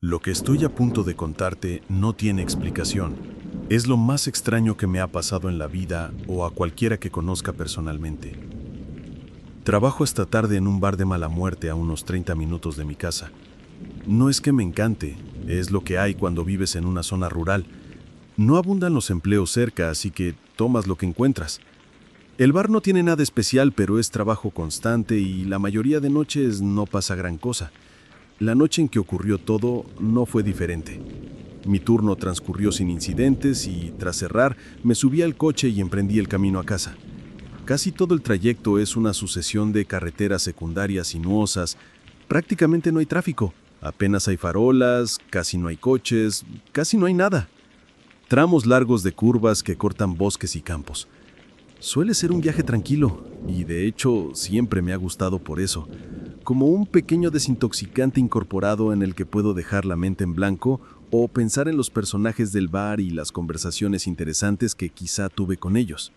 Lo que estoy a punto de contarte no tiene explicación. Es lo más extraño que me ha pasado en la vida o a cualquiera que conozca personalmente. Trabajo esta tarde en un bar de mala muerte a unos 30 minutos de mi casa. No es que me encante, es lo que hay cuando vives en una zona rural. No abundan los empleos cerca, así que tomas lo que encuentras. El bar no tiene nada especial, pero es trabajo constante y la mayoría de noches no pasa gran cosa. La noche en que ocurrió todo no fue diferente. Mi turno transcurrió sin incidentes y, tras cerrar, me subí al coche y emprendí el camino a casa. Casi todo el trayecto es una sucesión de carreteras secundarias sinuosas. Prácticamente no hay tráfico, apenas hay farolas, casi no hay coches, casi no hay nada. Tramos largos de curvas que cortan bosques y campos. Suele ser un viaje tranquilo, y de hecho siempre me ha gustado por eso, como un pequeño desintoxicante incorporado en el que puedo dejar la mente en blanco o pensar en los personajes del bar y las conversaciones interesantes que quizá tuve con ellos.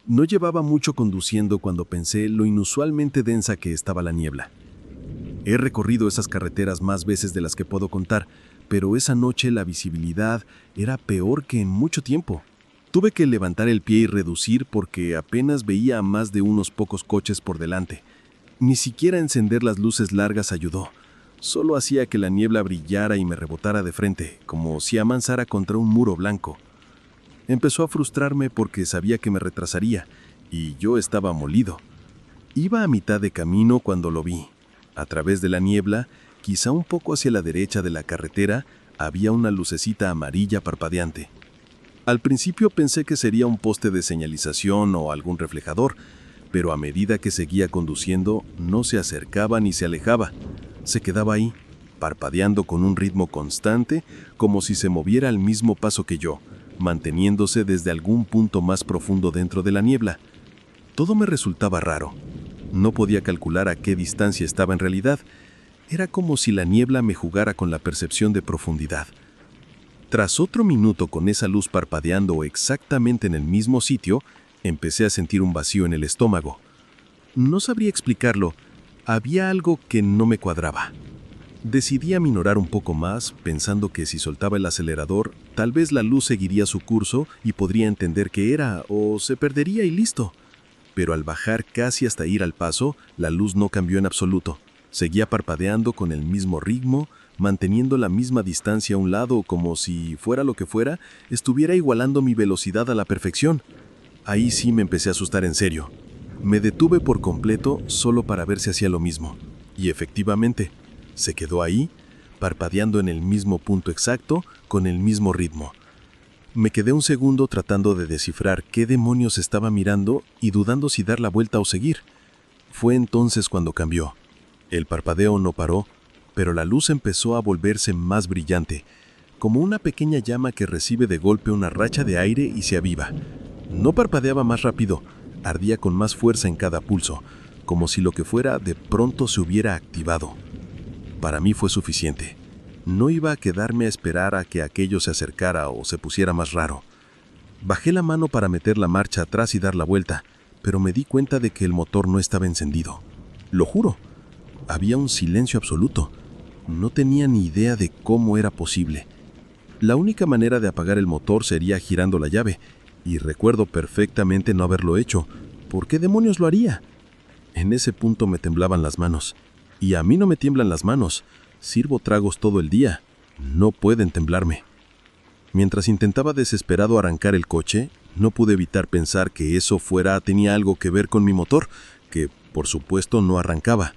No llevaba mucho conduciendo cuando pensé lo inusualmente densa que estaba la niebla. He recorrido esas carreteras más veces de las que puedo contar, pero esa noche la visibilidad era peor que en mucho tiempo. Tuve que levantar el pie y reducir porque apenas veía a más de unos pocos coches por delante. Ni siquiera encender las luces largas ayudó. Solo hacía que la niebla brillara y me rebotara de frente, como si amansara contra un muro blanco. Empezó a frustrarme porque sabía que me retrasaría, y yo estaba molido. Iba a mitad de camino cuando lo vi. A través de la niebla, quizá un poco hacia la derecha de la carretera, había una lucecita amarilla parpadeante. Al principio pensé que sería un poste de señalización o algún reflejador, pero a medida que seguía conduciendo, no se acercaba ni se alejaba. Se quedaba ahí, parpadeando con un ritmo constante, como si se moviera al mismo paso que yo, manteniéndose desde algún punto más profundo dentro de la niebla. Todo me resultaba raro. No podía calcular a qué distancia estaba en realidad. Era como si la niebla me jugara con la percepción de profundidad. Tras otro minuto con esa luz parpadeando exactamente en el mismo sitio, empecé a sentir un vacío en el estómago. No sabría explicarlo. Había algo que no me cuadraba. Decidí aminorar un poco más, pensando que si soltaba el acelerador, tal vez la luz seguiría su curso y podría entender qué era, o se perdería y listo. Pero al bajar casi hasta ir al paso, la luz no cambió en absoluto. Seguía parpadeando con el mismo ritmo, manteniendo la misma distancia a un lado, como si, fuera lo que fuera, estuviera igualando mi velocidad a la perfección. Ahí sí me empecé a asustar en serio. Me detuve por completo solo para ver si hacía lo mismo. Y efectivamente, se quedó ahí, parpadeando en el mismo punto exacto, con el mismo ritmo. Me quedé un segundo tratando de descifrar qué demonios estaba mirando y dudando si dar la vuelta o seguir. Fue entonces cuando cambió. El parpadeo no paró, pero la luz empezó a volverse más brillante, como una pequeña llama que recibe de golpe una racha de aire y se aviva. No parpadeaba más rápido, ardía con más fuerza en cada pulso, como si lo que fuera de pronto se hubiera activado. Para mí fue suficiente. No iba a quedarme a esperar a que aquello se acercara o se pusiera más raro. Bajé la mano para meter la marcha atrás y dar la vuelta, pero me di cuenta de que el motor no estaba encendido. Lo juro. Había un silencio absoluto. No tenía ni idea de cómo era posible. La única manera de apagar el motor sería girando la llave, y recuerdo perfectamente no haberlo hecho. ¿Por qué demonios lo haría? En ese punto me temblaban las manos. Y a mí no me tiemblan las manos. Sirvo tragos todo el día. No pueden temblarme. Mientras intentaba desesperado arrancar el coche, no pude evitar pensar que eso tenía algo que ver con mi motor, que, por supuesto, no arrancaba.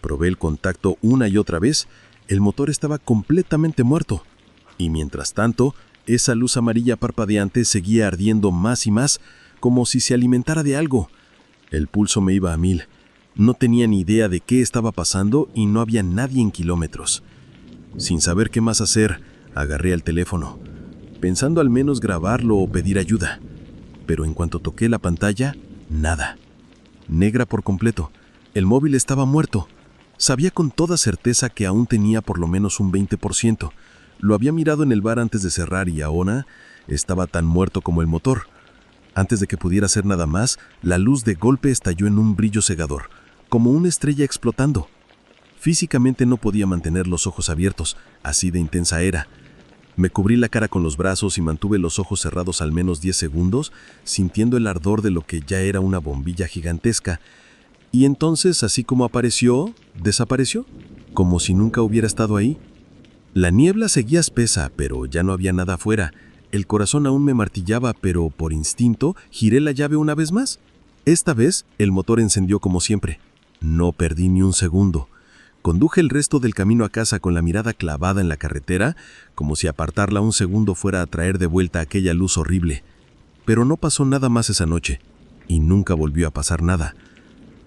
Probé el contacto una y otra vez. El motor estaba completamente muerto. Y mientras tanto, esa luz amarilla parpadeante seguía ardiendo más y más, como si se alimentara de algo. El pulso me iba a 1000. No tenía ni idea de qué estaba pasando y no había nadie en kilómetros. Sin saber qué más hacer, agarré el teléfono, pensando al menos grabarlo o pedir ayuda. Pero en cuanto toqué la pantalla, nada. Negra por completo. El móvil estaba muerto. Sabía con toda certeza que aún tenía por lo menos un 20%. Lo había mirado en el bar antes de cerrar y ahora estaba tan muerto como el motor. Antes de que pudiera hacer nada más, la luz de golpe estalló en un brillo cegador, como una estrella explotando. Físicamente no podía mantener los ojos abiertos, así de intensa era. Me cubrí la cara con los brazos y mantuve los ojos cerrados al menos 10 segundos, sintiendo el ardor de lo que ya era una bombilla gigantesca. Y entonces, así como apareció, desapareció, como si nunca hubiera estado ahí. La niebla seguía espesa, pero ya no había nada afuera. El corazón aún me martillaba, pero por instinto giré la llave una vez más. Esta vez, el motor encendió como siempre. No perdí ni un segundo. Conduje el resto del camino a casa con la mirada clavada en la carretera, como si apartarla un segundo fuera a traer de vuelta aquella luz horrible. Pero no pasó nada más esa noche, y nunca volvió a pasar nada.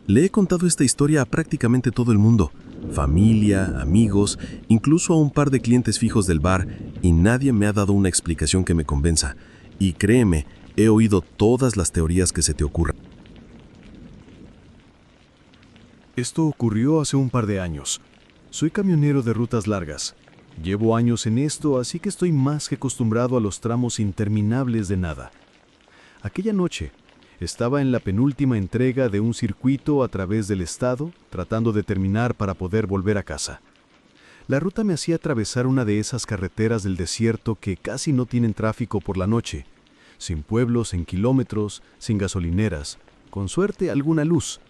Le he contado esta historia a prácticamente todo el mundo, familia, amigos, incluso a un par de clientes fijos del bar, y nadie me ha dado una explicación que me convenza. Y créeme, he oído todas las teorías que se te ocurran. Esto ocurrió hace un par de años. Soy camionero de rutas largas. Llevo años en esto, así que estoy más que acostumbrado a los tramos interminables de nada. Aquella noche, estaba en la penúltima entrega de un circuito a través del estado, tratando de terminar para poder volver a casa. La ruta me hacía atravesar una de esas carreteras del desierto que casi no tienen tráfico por la noche, sin pueblos en kilómetros, sin gasolineras, con suerte alguna luz.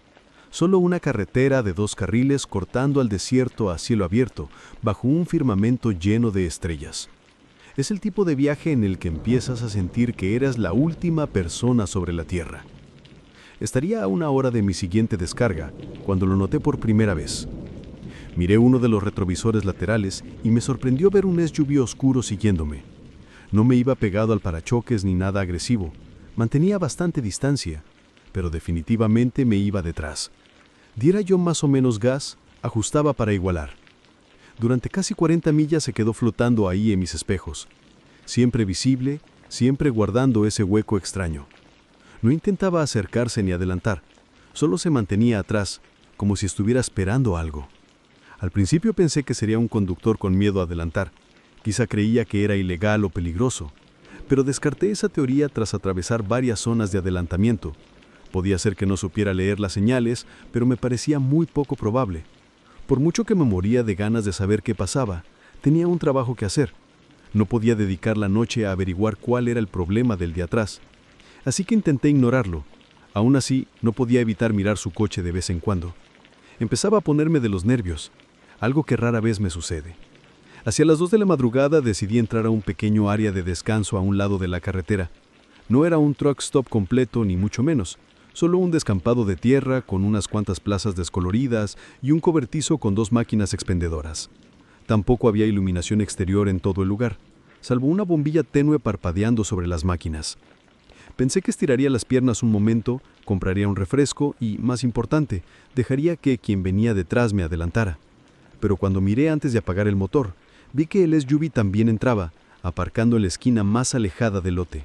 Solo una carretera de 2 carriles cortando al desierto a cielo abierto, bajo un firmamento lleno de estrellas. Es el tipo de viaje en el que empiezas a sentir que eras la última persona sobre la Tierra. Estaría a 1 hora de mi siguiente descarga, cuando lo noté por primera vez. Miré uno de los retrovisores laterales y me sorprendió ver un SUV oscuro siguiéndome. No me iba pegado al parachoques ni nada agresivo. Mantenía bastante distancia, pero definitivamente me iba detrás. Diera yo más o menos gas, ajustaba para igualar. Durante casi 40 millas se quedó flotando ahí en mis espejos. Siempre visible, siempre guardando ese hueco extraño. No intentaba acercarse ni adelantar, solo se mantenía atrás, como si estuviera esperando algo. Al principio pensé que sería un conductor con miedo a adelantar. Quizá creía que era ilegal o peligroso, pero descarté esa teoría tras atravesar varias zonas de adelantamiento. Podía ser que no supiera leer las señales, pero me parecía muy poco probable. Por mucho que me moría de ganas de saber qué pasaba, tenía un trabajo que hacer. No podía dedicar la noche a averiguar cuál era el problema del de atrás. Así que intenté ignorarlo. Aún así, no podía evitar mirar su coche de vez en cuando. Empezaba a ponerme de los nervios, algo que rara vez me sucede. Hacia las 2 de la madrugada decidí entrar a un pequeño área de descanso a un lado de la carretera. No era un truck stop completo ni mucho menos. Solo un descampado de tierra con unas cuantas plazas descoloridas y un cobertizo con 2 máquinas expendedoras. Tampoco había iluminación exterior en todo el lugar, salvo una bombilla tenue parpadeando sobre las máquinas. Pensé que estiraría las piernas un momento, compraría un refresco y, más importante, dejaría que quien venía detrás me adelantara. Pero cuando miré antes de apagar el motor, vi que el SUV también entraba, aparcando en la esquina más alejada del lote.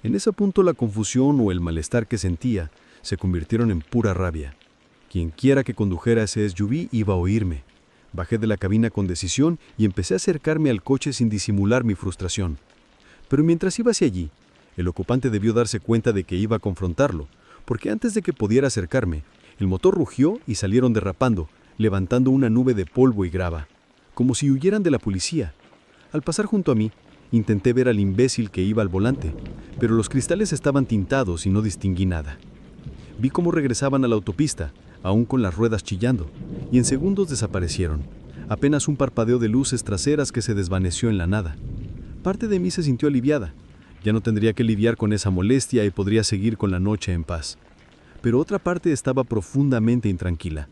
En ese punto la confusión o el malestar que sentía se convirtieron en pura rabia. Quienquiera que condujera ese SUV iba a oírme. Bajé de la cabina con decisión y empecé a acercarme al coche sin disimular mi frustración. Pero mientras iba hacia allí, el ocupante debió darse cuenta de que iba a confrontarlo, porque antes de que pudiera acercarme, el motor rugió y salieron derrapando, levantando una nube de polvo y grava, como si huyeran de la policía. Al pasar junto a mí, intenté ver al imbécil que iba al volante, pero los cristales estaban tintados y no distinguí nada. Vi cómo regresaban a la autopista, aún con las ruedas chillando, y en segundos desaparecieron. Apenas un parpadeo de luces traseras que se desvaneció en la nada. Parte de mí se sintió aliviada. Ya no tendría que lidiar con esa molestia y podría seguir con la noche en paz. Pero otra parte estaba profundamente intranquila.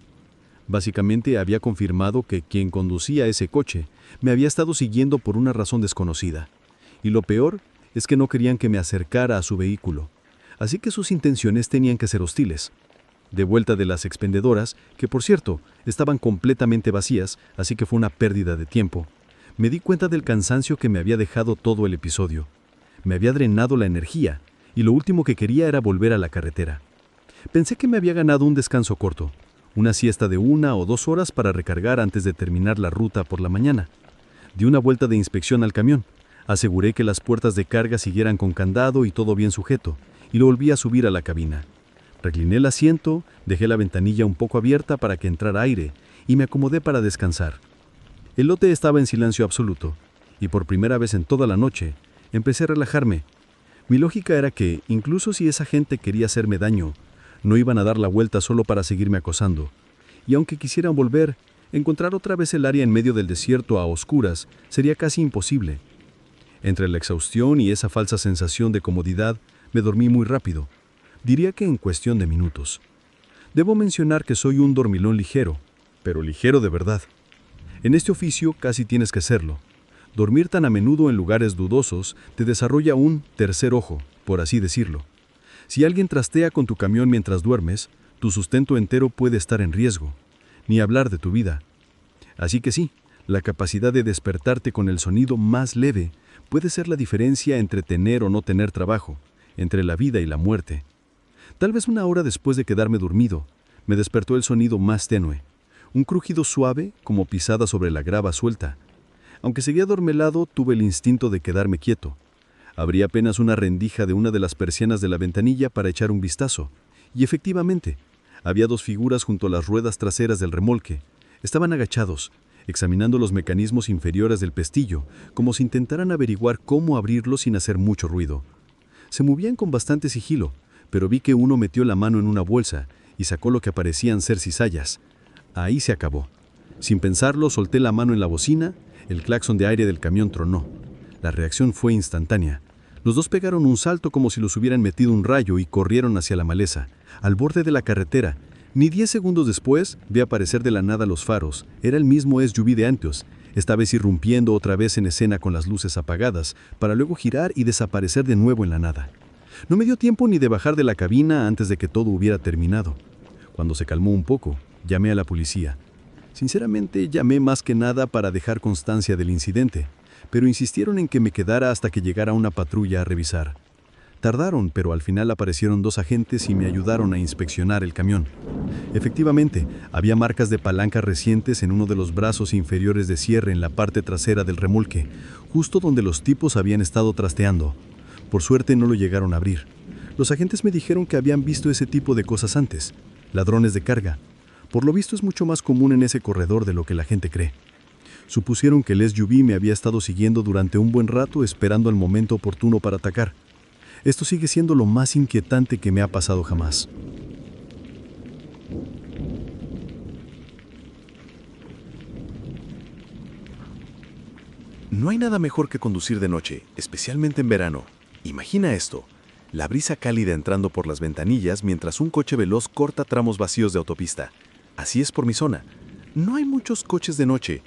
Básicamente había confirmado que quien conducía ese coche me había estado siguiendo por una razón desconocida. Y lo peor es que no querían que me acercara a su vehículo. Así que sus intenciones tenían que ser hostiles. De vuelta de las expendedoras, que por cierto, estaban completamente vacías, así que fue una pérdida de tiempo, me di cuenta del cansancio que me había dejado todo el episodio. Me había drenado la energía, y lo último que quería era volver a la carretera. Pensé que me había ganado un descanso corto, una siesta de 1 o 2 horas para recargar antes de terminar la ruta por la mañana. Di una vuelta de inspección al camión, aseguré que las puertas de carga siguieran con candado y todo bien sujeto, y lo volví a subir a la cabina. Recliné el asiento, dejé la ventanilla un poco abierta para que entrara aire, y me acomodé para descansar. El lote estaba en silencio absoluto, y por primera vez en toda la noche, empecé a relajarme. Mi lógica era que, incluso si esa gente quería hacerme daño, no iban a dar la vuelta solo para seguirme acosando. Y aunque quisieran volver, encontrar otra vez el área en medio del desierto a oscuras sería casi imposible. Entre la exhaustión y esa falsa sensación de comodidad, me dormí muy rápido. Diría que en cuestión de minutos. Debo mencionar que soy un dormilón ligero, pero ligero de verdad. En este oficio casi tienes que serlo. Dormir tan a menudo en lugares dudosos te desarrolla un tercer ojo, por así decirlo. Si alguien trastea con tu camión mientras duermes, tu sustento entero puede estar en riesgo, ni hablar de tu vida. Así que sí, la capacidad de despertarte con el sonido más leve puede ser la diferencia entre tener o no tener trabajo, entre la vida y la muerte. Tal vez una hora después de quedarme dormido, me despertó el sonido más tenue, un crujido suave como pisada sobre la grava suelta. Aunque seguía adormelado, tuve el instinto de quedarme quieto. Abrí apenas una rendija de una de las persianas de la ventanilla para echar un vistazo, y efectivamente, había dos figuras junto a las ruedas traseras del remolque. Estaban agachados, examinando los mecanismos inferiores del pestillo, como si intentaran averiguar cómo abrirlo sin hacer mucho ruido. Se movían con bastante sigilo, pero vi que uno metió la mano en una bolsa y sacó lo que parecían ser cizallas. Ahí se acabó. Sin pensarlo, solté la mano en la bocina, el claxon de aire del camión tronó. La reacción fue instantánea. Los dos pegaron un salto como si los hubieran metido un rayo y corrieron hacia la maleza, al borde de la carretera. Ni 10 segundos después, vi aparecer de la nada los faros. Era el mismo SUV de antes, esta vez irrumpiendo otra vez en escena con las luces apagadas, para luego girar y desaparecer de nuevo en la nada. No me dio tiempo ni de bajar de la cabina antes de que todo hubiera terminado. Cuando se calmó un poco, llamé a la policía. Sinceramente, llamé más que nada para dejar constancia del incidente, pero insistieron en que me quedara hasta que llegara una patrulla a revisar. Tardaron, pero al final aparecieron 2 agentes y me ayudaron a inspeccionar el camión. Efectivamente, había marcas de palanca recientes en uno de los brazos inferiores de cierre en la parte trasera del remolque, justo donde los tipos habían estado trasteando. Por suerte no lo llegaron a abrir. Los agentes me dijeron que habían visto ese tipo de cosas antes, ladrones de carga. Por lo visto es mucho más común en ese corredor de lo que la gente cree. Supusieron que el SUV me había estado siguiendo durante un buen rato esperando el momento oportuno para atacar. Esto sigue siendo lo más inquietante que me ha pasado jamás. No hay nada mejor que conducir de noche, especialmente en verano. Imagina esto, la brisa cálida entrando por las ventanillas mientras un coche veloz corta tramos vacíos de autopista. Así es por mi zona. No hay muchos coches de noche,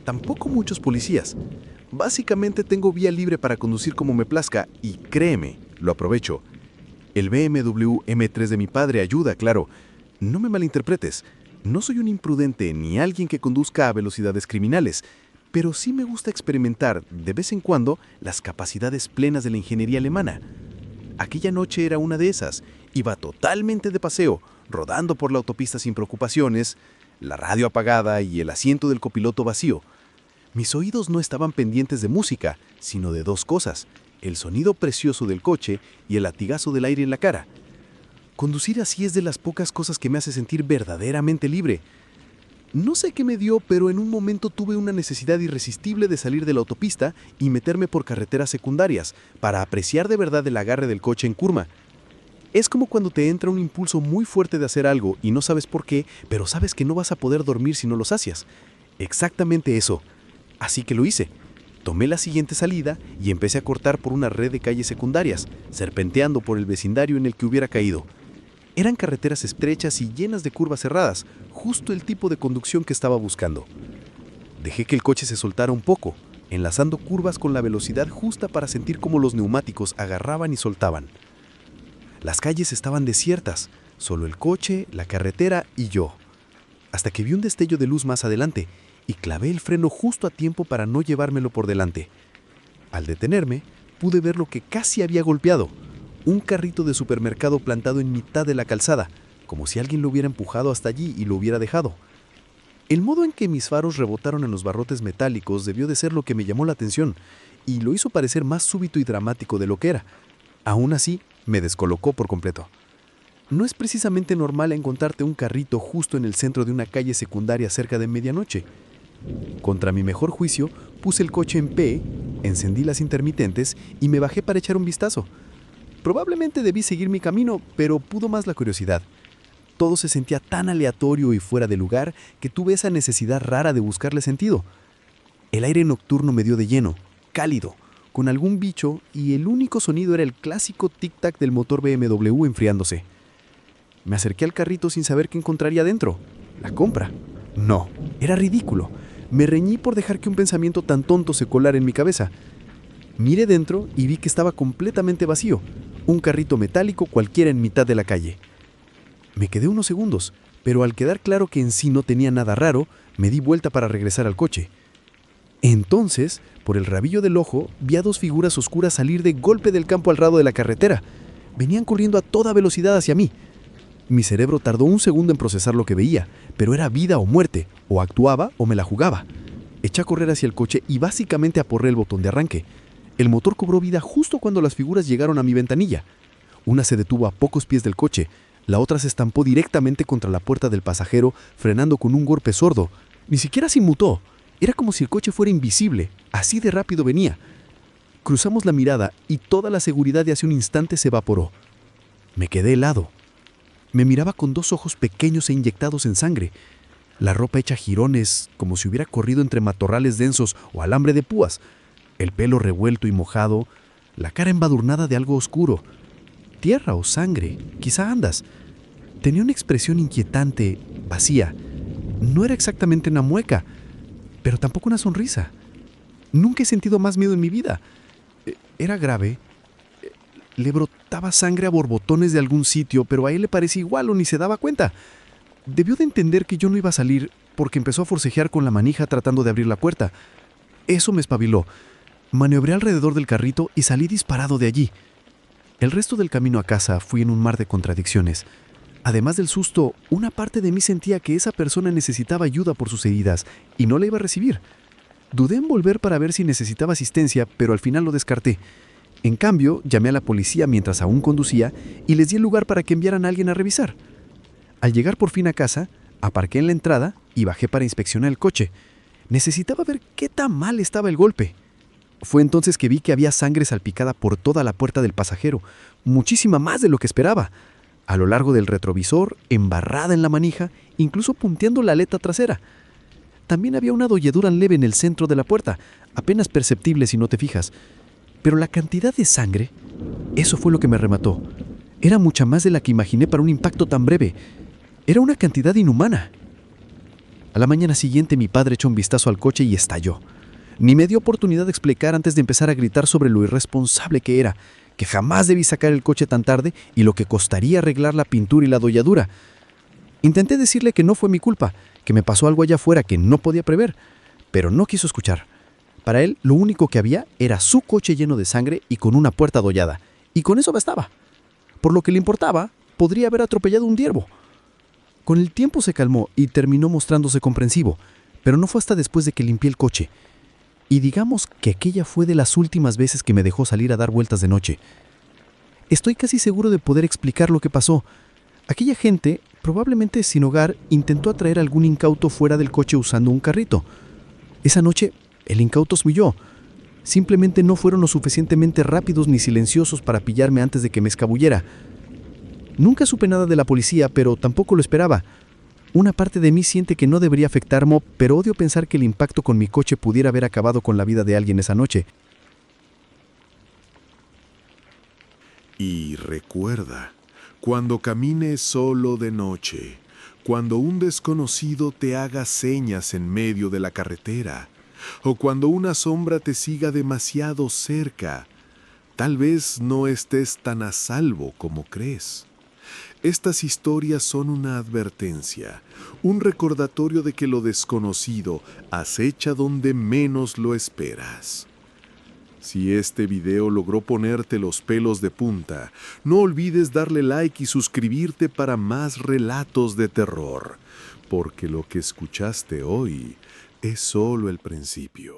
tampoco muchos policías. Básicamente tengo vía libre para conducir como me plazca y créeme, lo aprovecho. El BMW M3 de mi padre ayuda, claro. No me malinterpretes, no soy un imprudente ni alguien que conduzca a velocidades criminales, pero sí me gusta experimentar, de vez en cuando, las capacidades plenas de la ingeniería alemana. Aquella noche era una de esas. Iba totalmente de paseo, rodando por la autopista sin preocupaciones, la radio apagada y el asiento del copiloto vacío. Mis oídos no estaban pendientes de música, sino de 2 cosas, el sonido precioso del coche y el latigazo del aire en la cara. Conducir así es de las pocas cosas que me hace sentir verdaderamente libre. No sé qué me dio, pero en un momento tuve una necesidad irresistible de salir de la autopista y meterme por carreteras secundarias para apreciar de verdad el agarre del coche en curva. Es como cuando te entra un impulso muy fuerte de hacer algo y no sabes por qué, pero sabes que no vas a poder dormir si no lo sacias. Exactamente eso. Así que lo hice. Tomé la siguiente salida y empecé a cortar por una red de calles secundarias, serpenteando por el vecindario en el que hubiera caído. Eran carreteras estrechas y llenas de curvas cerradas, justo el tipo de conducción que estaba buscando. Dejé que el coche se soltara un poco, enlazando curvas con la velocidad justa para sentir cómo los neumáticos agarraban y soltaban. Las calles estaban desiertas, solo el coche, la carretera y yo. Hasta que vi un destello de luz más adelante y clavé el freno justo a tiempo para no llevármelo por delante. Al detenerme, pude ver lo que casi había golpeado, un carrito de supermercado plantado en mitad de la calzada, como si alguien lo hubiera empujado hasta allí y lo hubiera dejado. El modo en que mis faros rebotaron en los barrotes metálicos debió de ser lo que me llamó la atención y lo hizo parecer más súbito y dramático de lo que era. Aún así, me descolocó por completo. no es precisamente normal encontrarte un carrito justo en el centro de una calle secundaria cerca de medianoche. Contra mi mejor juicio, puse el coche en P, encendí las intermitentes y me bajé para echar un vistazo. Probablemente debí seguir mi camino, pero pudo más la curiosidad. Todo se sentía tan aleatorio y fuera de lugar que tuve esa necesidad rara de buscarle sentido. El aire nocturno me dio de lleno, cálido, con algún bicho, y el único sonido era el clásico tic-tac del motor BMW enfriándose. Me acerqué al carrito sin saber qué encontraría dentro. ¿La compra? No, era ridículo. Me reñí por dejar que un pensamiento tan tonto se colara en mi cabeza. Miré dentro y vi que estaba completamente vacío. Un carrito metálico cualquiera en mitad de la calle. Me quedé unos segundos, pero al quedar claro que en sí no tenía nada raro, me di vuelta para regresar al coche. Entonces, por el rabillo del ojo, vi a dos figuras oscuras salir de golpe del campo al lado de la carretera. Venían corriendo a toda velocidad hacia mí. Mi cerebro tardó un segundo en procesar lo que veía, pero era vida o muerte, o actuaba o me la jugaba. Eché a correr hacia el coche y básicamente aporré el botón de arranque. El motor cobró vida justo cuando las figuras llegaron a mi ventanilla. Una se detuvo a pocos pies del coche, la otra se estampó directamente contra la puerta del pasajero, frenando con un golpe sordo. Ni siquiera se inmutó. Era como si el coche fuera invisible, así de rápido venía. Cruzamos la mirada y toda la seguridad de hace un instante se evaporó. Me quedé helado. Me miraba con dos ojos pequeños e inyectados en sangre. La ropa hecha jirones, como si hubiera corrido entre matorrales densos o alambre de púas. El pelo revuelto y mojado, la cara embadurnada de algo oscuro. Tierra o sangre, quizá andas. Tenía una expresión inquietante, vacía. No era exactamente una mueca, pero tampoco una sonrisa. Nunca he sentido más miedo en mi vida. Era grave. Le brotaba sangre a borbotones de algún sitio, pero a él le parecía igual o ni se daba cuenta. Debió de entender que yo no iba a salir porque empezó a forcejear con la manija tratando de abrir la puerta. Eso me espabiló. Maniobré alrededor del carrito y salí disparado de allí. El resto del camino a casa fui en un mar de contradicciones. Además del susto, una parte de mí sentía que esa persona necesitaba ayuda por sus heridas y no la iba a recibir. Dudé en volver para ver si necesitaba asistencia, pero al final lo descarté. En cambio, llamé a la policía mientras aún conducía y les di el lugar para que enviaran a alguien a revisar. Al llegar por fin a casa, aparqué en la entrada y bajé para inspeccionar el coche. Necesitaba ver qué tan mal estaba el golpe. Fue entonces que vi que había sangre salpicada por toda la puerta del pasajero, muchísima más de lo que esperaba. A lo largo del retrovisor, embarrada en la manija, incluso punteando la aleta trasera. También había una dolledura leve en el centro de la puerta, apenas perceptible si no te fijas. Pero la cantidad de sangre, eso fue lo que me remató. Era mucha más de la que imaginé para un impacto tan breve. Era una cantidad inhumana. A la mañana siguiente mi padre echó un vistazo al coche y estalló. Ni me dio oportunidad de explicar antes de empezar a gritar sobre lo irresponsable que era, que jamás debí sacar el coche tan tarde y lo que costaría arreglar la pintura y la dolladura. Intenté decirle que no fue mi culpa, que me pasó algo allá afuera que no podía prever, pero no quiso escuchar. Para él, lo único que había era su coche lleno de sangre y con una puerta dollada, y con eso bastaba. Por lo que le importaba, podría haber atropellado un ciervo. Con el tiempo se calmó y terminó mostrándose comprensivo, pero no fue hasta después de que limpié el coche. Y digamos que aquella fue de las últimas veces que me dejó salir a dar vueltas de noche. Estoy casi seguro de poder explicar lo que pasó. Aquella gente, probablemente sin hogar, intentó atraer a algún incauto fuera del coche usando un carrito. Esa noche, el incauto huyó. Simplemente no fueron lo suficientemente rápidos ni silenciosos para pillarme antes de que me escabullera. Nunca supe nada de la policía, pero tampoco lo esperaba. Una parte de mí siente que no debería afectarme, pero odio pensar que el impacto con mi coche pudiera haber acabado con la vida de alguien esa noche. Y recuerda, cuando camines solo de noche, cuando un desconocido te haga señas en medio de la carretera, o cuando una sombra te siga demasiado cerca, tal vez no estés tan a salvo como crees. Estas historias son una advertencia, un recordatorio de que lo desconocido acecha donde menos lo esperas. Si este video logró ponerte los pelos de punta, no olvides darle like y suscribirte para más relatos de terror, porque lo que escuchaste hoy es solo el principio.